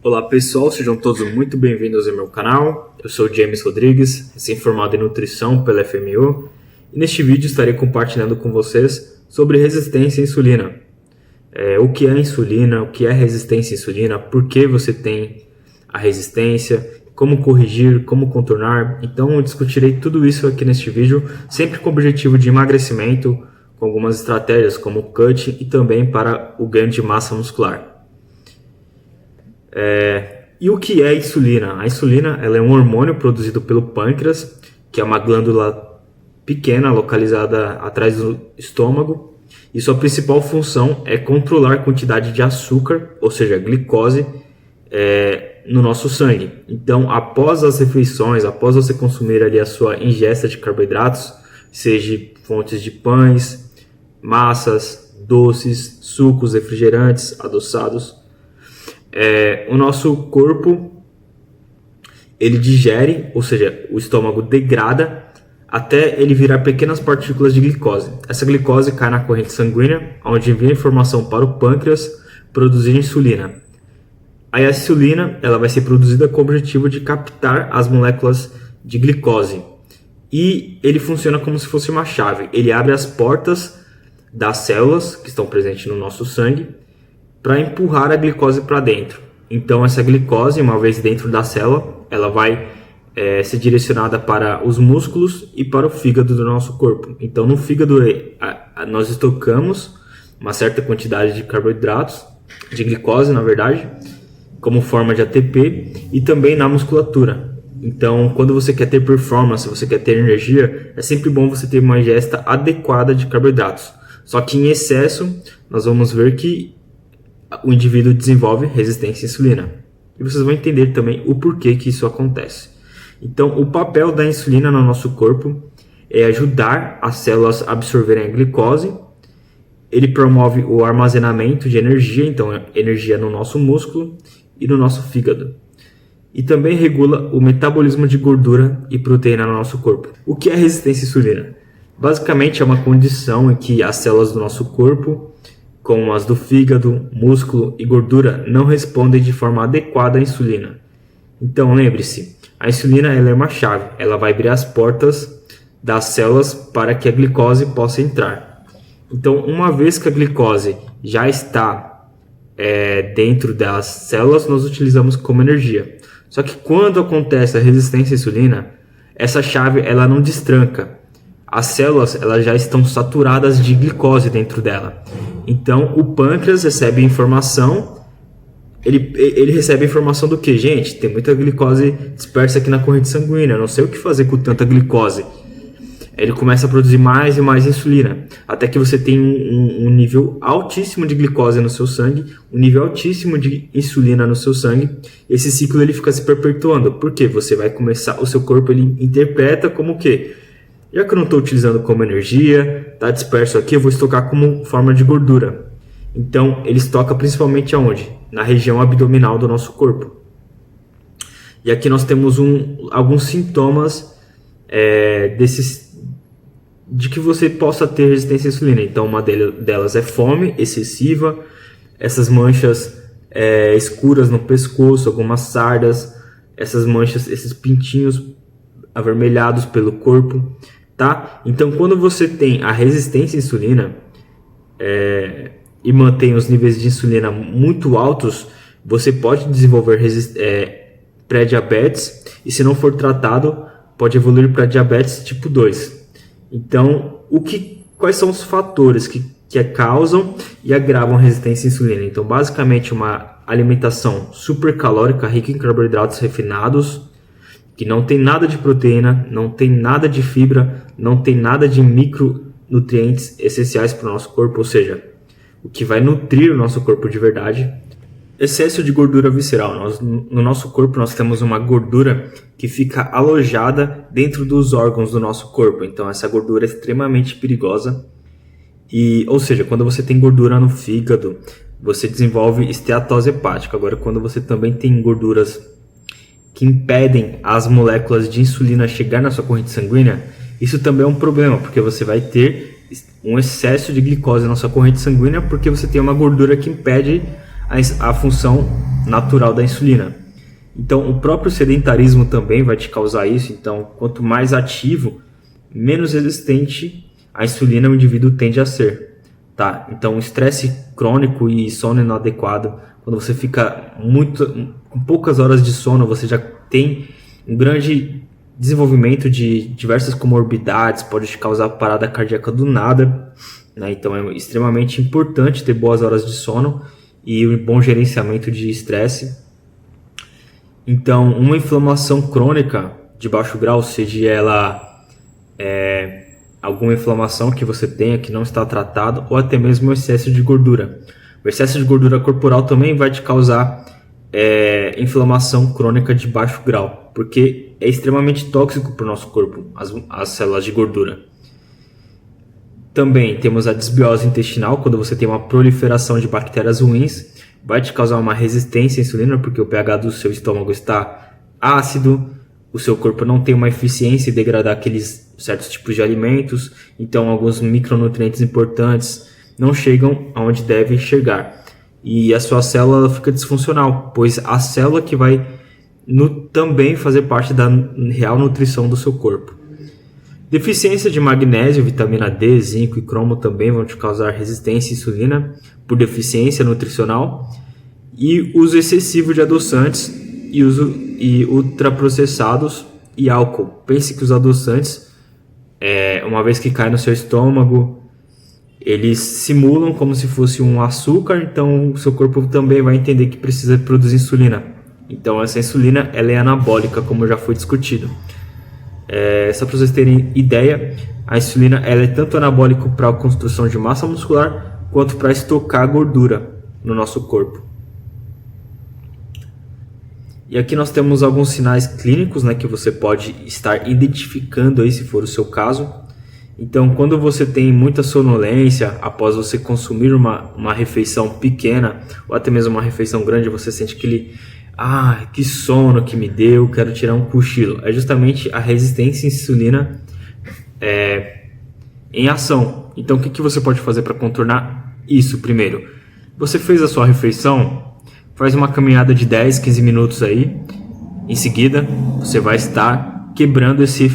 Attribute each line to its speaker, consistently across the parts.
Speaker 1: Olá pessoal, sejam todos muito bem-vindos ao meu canal. Eu sou James Rodrigues, recém-formado em nutrição pela FMU, e neste vídeo estarei compartilhando com vocês sobre resistência à insulina. O que é a insulina, o que é resistência à insulina, por que você tem a resistência, como corrigir, como contornar. Então eu discutirei tudo isso aqui neste vídeo, sempre com o objetivo de emagrecimento, com algumas estratégias como cut e também para o ganho de massa muscular. E o que é a insulina? A insulina ela é um hormônio produzido pelo pâncreas, que é uma glândula pequena localizada atrás do estômago, e sua principal função é controlar a quantidade de açúcar, ou seja, glicose, no nosso sangue. Então, após as refeições, após você consumir ali a sua ingesta de carboidratos, seja fontes de pães, massas, doces, sucos, refrigerantes, adoçados, o nosso corpo ele digere, ou seja, o estômago degrada até ele virar pequenas partículas de glicose. Essa glicose cai na corrente sanguínea, onde envia informação para o pâncreas produzir insulina. Aí a insulina ela vai ser produzida com o objetivo de captar as moléculas de glicose. E ele funciona como se fosse uma chave. Ele abre as portas das células que estão presentes no nosso sangue para empurrar a glicose para dentro. Então essa glicose, uma vez dentro da célula, ela vai ser direcionada para os músculos e para o fígado do nosso corpo. Então no fígado nós estocamos uma certa quantidade de carboidratos, de glicose na verdade, como forma de ATP, e também na musculatura. Então quando você quer ter performance, você quer ter energia, é sempre bom você ter uma ingesta adequada de carboidratos. Só que em excesso nós vamos ver que o indivíduo desenvolve resistência à insulina. E vocês vão entender também o porquê que isso acontece. Então, o papel da insulina no nosso corpo é ajudar as células a absorverem a glicose. Ele promove o armazenamento de energia, então energia no nosso músculo e no nosso fígado. E também regula o metabolismo de gordura e proteína no nosso corpo. O que é resistência à insulina? Basicamente é uma condição em que as células do nosso corpo, como as do fígado, músculo e gordura, não respondem de forma adequada à insulina. Então lembre-se, a insulina ela é uma chave, ela vai abrir as portas das células para que a glicose possa entrar. Então uma vez que a glicose já está dentro das células, nós utilizamos como energia. Só que quando acontece a resistência à insulina, essa chave ela não destranca. As células elas já estão saturadas de glicose dentro dela. Então o pâncreas recebe informação, ele recebe informação do que? Gente, tem muita glicose dispersa aqui na corrente sanguínea, não sei o que fazer com tanta glicose. Ele começa a produzir mais e mais insulina, até que você tem um nível altíssimo de glicose no seu sangue, um nível altíssimo de insulina no seu sangue. Esse ciclo ele fica se perpetuando, porque você vai começar, o seu corpo ele interpreta como o quê? Já que eu não estou utilizando como energia, está disperso aqui, eu vou estocar como forma de gordura. Então, ele estoca principalmente aonde? Na região abdominal do nosso corpo. E aqui nós temos alguns sintomas de que você possa ter resistência à insulina. Então, uma delas é fome excessiva, essas manchas escuras no pescoço, algumas sardas, essas manchas, esses pintinhos avermelhados pelo corpo. Tá? Então, quando você tem a resistência à insulina e mantém os níveis de insulina muito altos, você pode desenvolver pré-diabetes e, se não for tratado, pode evoluir para diabetes tipo 2. Então, quais são os fatores que causam e agravam a resistência à insulina? Então, basicamente, uma alimentação supercalórica, rica em carboidratos refinados, que não tem nada de proteína, não tem nada de fibra, não tem nada de micronutrientes essenciais para o nosso corpo, ou seja, o que vai nutrir o nosso corpo de verdade. Excesso de gordura visceral. No nosso corpo nós temos uma gordura que fica alojada dentro dos órgãos do nosso corpo, então essa gordura é extremamente perigosa. Ou seja, quando você tem gordura no fígado, você desenvolve esteatose hepática. Agora, quando você também tem gorduras que impedem as moléculas de insulina chegar na sua corrente sanguínea, isso também é um problema, porque você vai ter um excesso de glicose na sua corrente sanguínea, porque você tem uma gordura que impede a função natural da insulina. Então, o próprio sedentarismo também vai te causar isso. Então, quanto mais ativo, menos resistente à insulina o indivíduo tende a ser. Tá? Então, o estresse crônico e sono inadequado, quando você fica com poucas horas de sono, você já tem um grande desenvolvimento de diversas comorbidades, pode te causar parada cardíaca do nada, né? Então é extremamente importante ter boas horas de sono e um bom gerenciamento de estresse. Então, uma inflamação crônica de baixo grau, seja ela alguma inflamação que você tenha que não está tratado, ou até mesmo o excesso de gordura. O excesso de gordura corporal também vai te causar inflamação crônica de baixo grau, porque é extremamente tóxico para o nosso corpo, as células de gordura. Também temos a desbiose intestinal, quando você tem uma proliferação de bactérias ruins, vai te causar uma resistência à insulina, porque o pH do seu estômago está ácido, o seu corpo não tem uma eficiência em degradar aqueles certos tipos de alimentos, então alguns micronutrientes importantes não chegam aonde devem chegar. E a sua célula fica disfuncional, pois a célula que vai também fazer parte da real nutrição do seu corpo. Deficiência de magnésio, vitamina D, zinco e cromo também vão te causar resistência à insulina por deficiência nutricional. E uso excessivo de adoçantes e ultraprocessados e álcool. Pense que os adoçantes, uma vez que cai no seu estômago, eles simulam como se fosse um açúcar, então o seu corpo também vai entender que precisa produzir insulina. Então essa insulina ela é anabólica, como já foi discutido. Só para vocês terem ideia, a insulina ela é tanto anabólica para a construção de massa muscular, quanto para estocar gordura no nosso corpo. E aqui nós temos alguns sinais clínicos, né, que você pode estar identificando aí, se for o seu caso. Então, quando você tem muita sonolência após você consumir uma refeição pequena ou até mesmo uma refeição grande, você sente que sono que me deu, quero tirar um cochilo. É justamente a resistência à insulina em ação. Então, o que você pode fazer para contornar isso? Primeiro, você fez a sua refeição, faz uma caminhada de 10, 15 minutos aí. Em seguida, você vai estar quebrando esse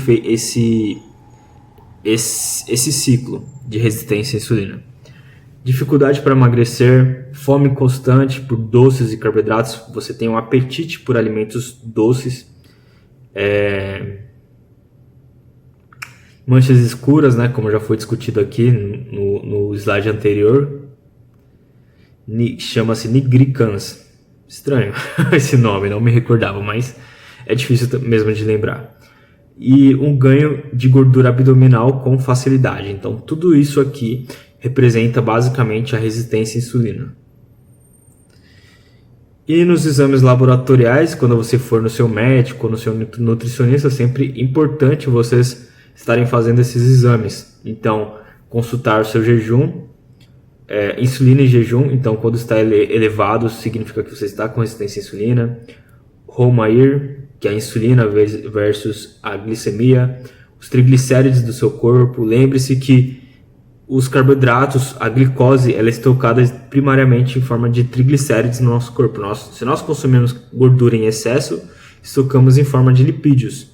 Speaker 1: ciclo de resistência à insulina. Dificuldade para emagrecer, fome constante por doces e carboidratos, você tem um apetite por alimentos doces, manchas escuras, né, como já foi discutido aqui no slide anterior, chama-se nigricans. Estranho esse nome, não me recordava, mas é difícil mesmo de lembrar. E um ganho de gordura abdominal com facilidade. Então, tudo isso aqui representa basicamente a resistência à insulina. E nos exames laboratoriais, quando você for no seu médico ou no seu nutricionista, é sempre importante vocês estarem fazendo esses exames. Então, consultar o seu jejum, insulina em jejum. Então, quando está elevado, significa que você está com resistência à insulina. Romair, que é a insulina versus a glicemia, os triglicérides do seu corpo. Lembre-se que os carboidratos, a glicose, ela é estocada primariamente em forma de triglicérides no nosso corpo. Se nós consumimos gordura em excesso, estocamos em forma de lipídios.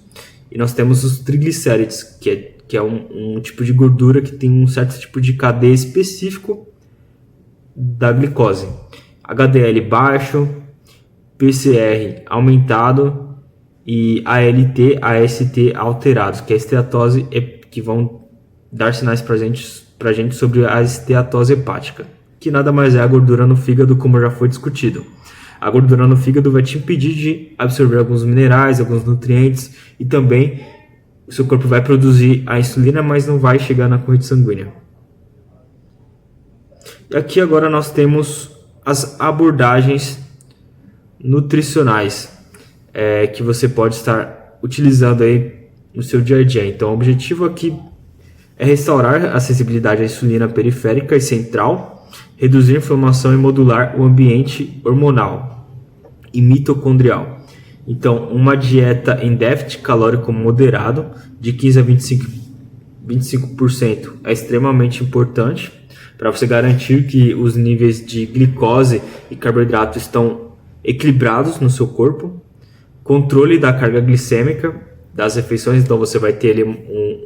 Speaker 1: E nós temos os triglicérides, que é um tipo de gordura que tem um certo tipo de cadeia específico da glicose. HDL baixo, PCR aumentado e ALT, AST alterados, que é a esteatose, que vão dar sinais para a gente sobre a esteatose hepática, que nada mais é a gordura no fígado, como já foi discutido. A gordura no fígado vai te impedir de absorver alguns minerais, alguns nutrientes, e também o seu corpo vai produzir a insulina, mas não vai chegar na corrente sanguínea. E aqui agora nós temos as abordagens nutricionais que você pode estar utilizando aí no seu dia a dia. Então, o objetivo aqui é restaurar a sensibilidade à insulina periférica e central, reduzir a inflamação e modular o ambiente hormonal e mitocondrial. Então, uma dieta em déficit calórico moderado, de 15 a 25% é extremamente importante para você garantir que os níveis de glicose e carboidrato estão equilibrados no seu corpo, controle da carga glicêmica das refeições, então você vai ter ali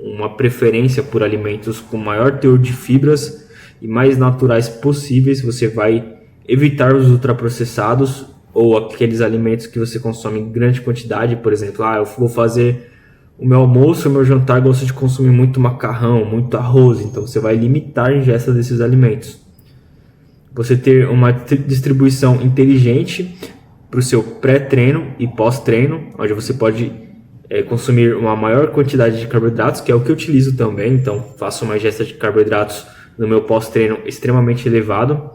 Speaker 1: uma preferência por alimentos com maior teor de fibras e mais naturais possíveis. Você vai evitar os ultraprocessados ou aqueles alimentos que você consome em grande quantidade. Por exemplo, eu vou fazer o meu almoço, o meu jantar, gosto de consumir muito macarrão, muito arroz, então você vai limitar a ingesta desses alimentos. Você ter uma distribuição inteligente para o seu pré-treino e pós-treino, onde você pode consumir uma maior quantidade de carboidratos, que é o que eu utilizo também. Então faço uma ingesta de carboidratos no meu pós-treino extremamente elevado.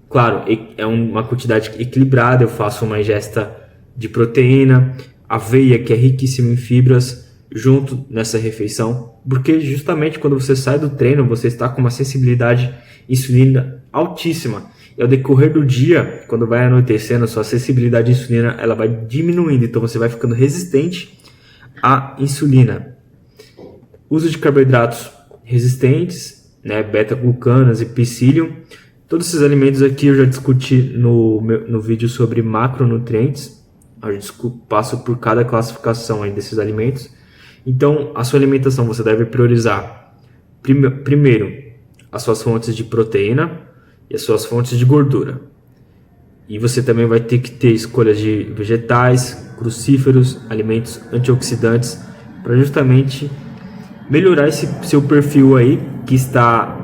Speaker 1: Claro, é uma quantidade equilibrada. Eu faço uma ingesta de proteína, aveia, que é riquíssima em fibras, junto nessa refeição, porque justamente quando você sai do treino, você está com uma sensibilidade insulina altíssima, e ao decorrer do dia, quando vai anoitecendo, sua sensibilidade à insulina ela vai diminuindo, então você vai ficando resistente à insulina. Uso de carboidratos resistentes, né, beta-glucanas e psyllium. Todos esses alimentos aqui eu já discuti no vídeo sobre macronutrientes. Eu passo por cada classificação aí desses alimentos. Então, a sua alimentação você deve priorizar primeiro as suas fontes de proteína e as suas fontes de gordura. E você também vai ter que ter escolhas de vegetais, crucíferos, alimentos antioxidantes, para justamente melhorar esse seu perfil aí que está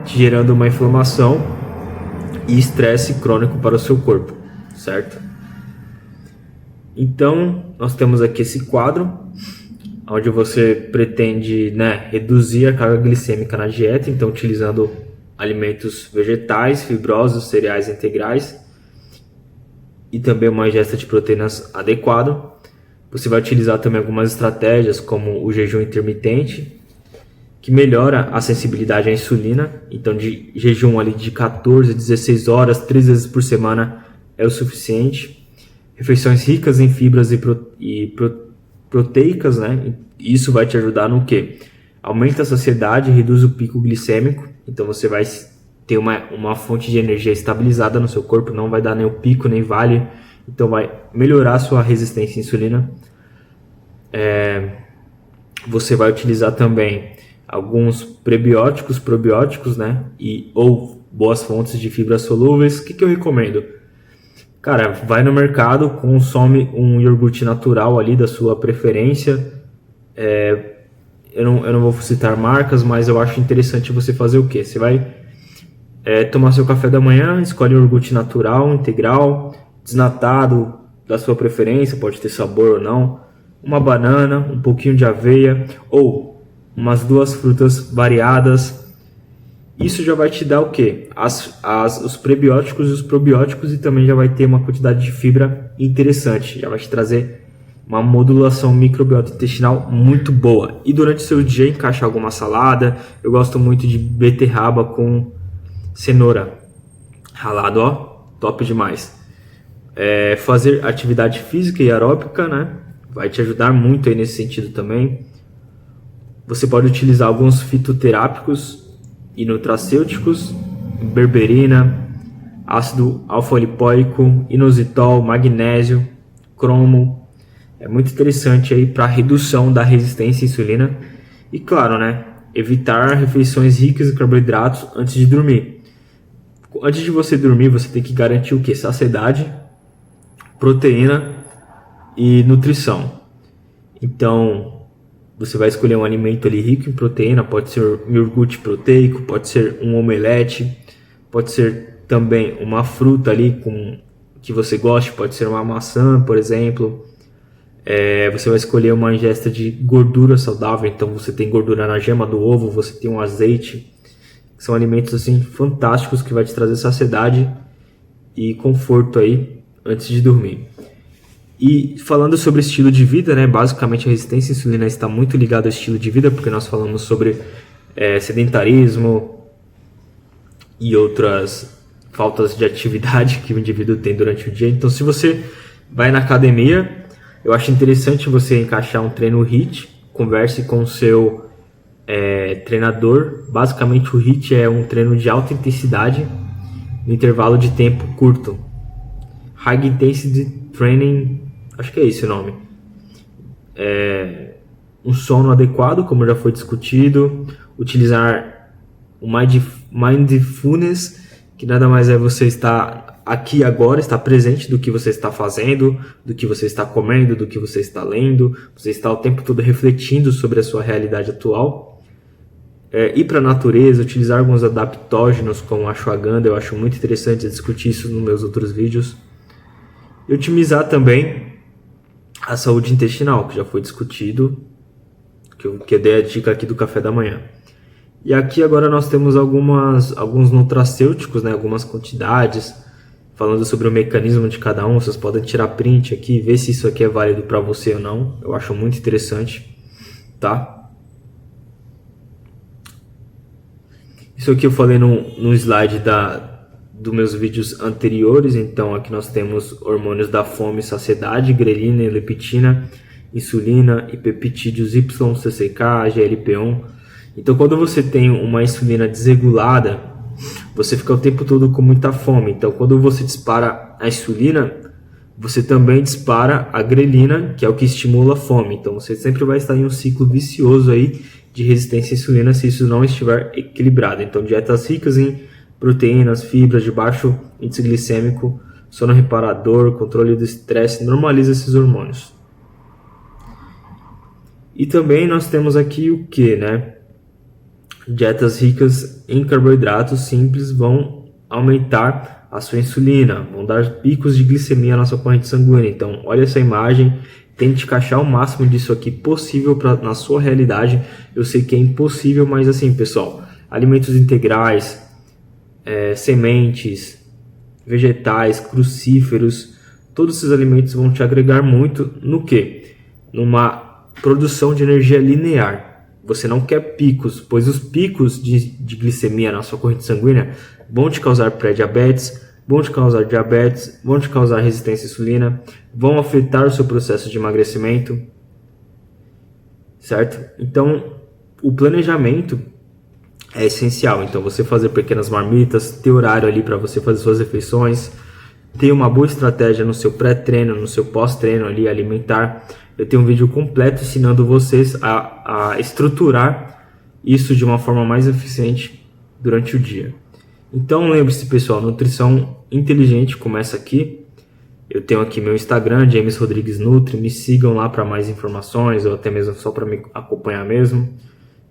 Speaker 1: gerando uma inflamação e estresse crônico para o seu corpo, certo? Então, nós temos aqui esse quadro, onde você pretende, reduzir a carga glicêmica na dieta, então utilizando alimentos vegetais, fibrosos, cereais integrais e também uma ingesta de proteínas adequada. Você vai utilizar também algumas estratégias como o jejum intermitente, que melhora a sensibilidade à insulina, então de jejum ali de 14 a 16 horas, 3 vezes por semana é o suficiente. Refeições ricas em fibras e proteicas, né? Isso vai te ajudar no quê? Aumenta a saciedade, reduz o pico glicêmico, então você vai ter uma fonte de energia estabilizada no seu corpo, não vai dar nem o pico nem vale, então vai melhorar a sua resistência à insulina. Você vai utilizar também alguns prebióticos, probióticos, né? Ou boas fontes de fibras solúveis. O que eu recomendo? Cara, vai no mercado, consome um iogurte natural ali da sua preferência. Eu não vou citar marcas, mas eu acho interessante você fazer o quê? Você vai tomar seu café da manhã, escolhe um iogurte natural, integral, desnatado, da sua preferência, pode ter sabor ou não. Uma banana, um pouquinho de aveia ou umas 2 frutas variadas. Isso já vai te dar o quê? Os prebióticos e os probióticos, e também já vai ter uma quantidade de fibra interessante. Já vai te trazer uma modulação microbiota intestinal muito boa. E durante o seu dia encaixa alguma salada. Eu gosto muito de beterraba com cenoura ralado, ó, top demais. Fazer atividade física e aeróbica, né? Vai te ajudar muito aí nesse sentido também. Você pode utilizar alguns fitoterápicos e nutracêuticos, berberina, ácido alfa-lipoico, inositol, magnésio, cromo. É muito interessante aí para redução da resistência à insulina. E claro, né, evitar refeições ricas em carboidratos antes de dormir. Antes de você dormir, você tem que garantir o quê? Saciedade, proteína e nutrição. Então, você vai escolher um alimento ali rico em proteína, pode ser um iogurte proteico, pode ser um omelete, pode ser também uma fruta ali que você goste, pode ser uma maçã, por exemplo. Você vai escolher uma ingesta de gordura saudável, então você tem gordura na gema do ovo, você tem um azeite. São alimentos assim fantásticos que vai te trazer saciedade e conforto aí antes de dormir. E falando sobre estilo de vida, né, basicamente a resistência à insulina está muito ligada ao estilo de vida, porque nós falamos sobre sedentarismo e outras faltas de atividade que o indivíduo tem durante o dia. Então, se você vai na academia, eu acho interessante você encaixar um treino HIIT, converse com o seu treinador. Basicamente o HIIT é um treino de alta intensidade, no intervalo de tempo curto. High Intensity Training, acho que é esse o nome. Um sono adequado, como já foi discutido. Utilizar o Mindfulness, que nada mais é você estar aqui agora, estar presente do que você está fazendo, do que você está comendo, do que você está lendo. Você está o tempo todo refletindo sobre a sua realidade atual. Ir para a natureza, utilizar alguns adaptógenos como a ashwagandha, eu acho muito interessante discutir isso nos meus outros vídeos. E otimizar também a saúde intestinal, que já foi discutido, que eu dei a dica aqui do café da manhã. E aqui agora nós temos alguns nutracêuticos, né, algumas quantidades, falando sobre o mecanismo de cada um. Vocês podem tirar print aqui e ver se isso aqui é válido para você ou não. Eu acho muito interessante, tá? Isso aqui eu falei no slide dos meus vídeos anteriores. Então aqui nós temos hormônios da fome e saciedade, grelina, leptina, insulina e peptídeos Y, CCK, GLP-1. Então quando você tem uma insulina desregulada, você fica o tempo todo com muita fome. Então quando você dispara a insulina, você também dispara a grelina, que é o que estimula a fome. Então você sempre vai estar em um ciclo vicioso aí de resistência à insulina se isso não estiver equilibrado. Então dietas ricas em proteínas, fibras, de baixo índice glicêmico, sono reparador, controle do estresse, normaliza esses hormônios. E também nós temos aqui o que, né? Dietas ricas em carboidratos simples vão aumentar a sua insulina, vão dar picos de glicemia na sua corrente sanguínea. Então, olha essa imagem, tente encaixar o máximo disso aqui possível na sua realidade. Eu sei que é impossível, mas assim, pessoal, alimentos integrais, sementes, vegetais, crucíferos, todos esses alimentos vão te agregar muito no que? Numa produção de energia linear. Você não quer picos, pois os picos de glicemia na sua corrente sanguínea vão te causar pré-diabetes, vão te causar diabetes, vão te causar resistência à insulina, vão afetar o seu processo de emagrecimento, certo? Então, o planejamento é essencial. Então, você fazer pequenas marmitas, ter horário ali para você fazer suas refeições, ter uma boa estratégia no seu pré-treino, no seu pós-treino ali alimentar. Eu tenho um vídeo completo ensinando vocês a estruturar isso de uma forma mais eficiente durante o dia. Então lembre-se, pessoal, nutrição inteligente começa aqui. Eu tenho aqui meu Instagram, James Rodrigues Nutri, me sigam lá para mais informações ou até mesmo só para me acompanhar mesmo.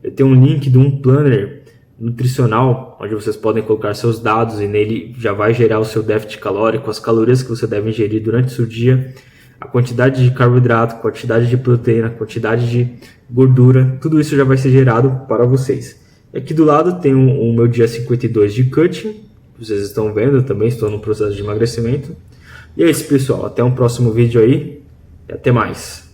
Speaker 1: Eu tenho um link de um planner nutricional, onde vocês podem colocar seus dados e nele já vai gerar o seu déficit calórico, as calorias que você deve ingerir durante o seu dia, a quantidade de carboidrato, quantidade de proteína, quantidade de gordura, tudo isso já vai ser gerado para vocês. E aqui do lado tem o meu dia 52 de cutting, vocês estão vendo, eu também estou no processo de emagrecimento. E é isso, pessoal, até um próximo vídeo aí e até mais.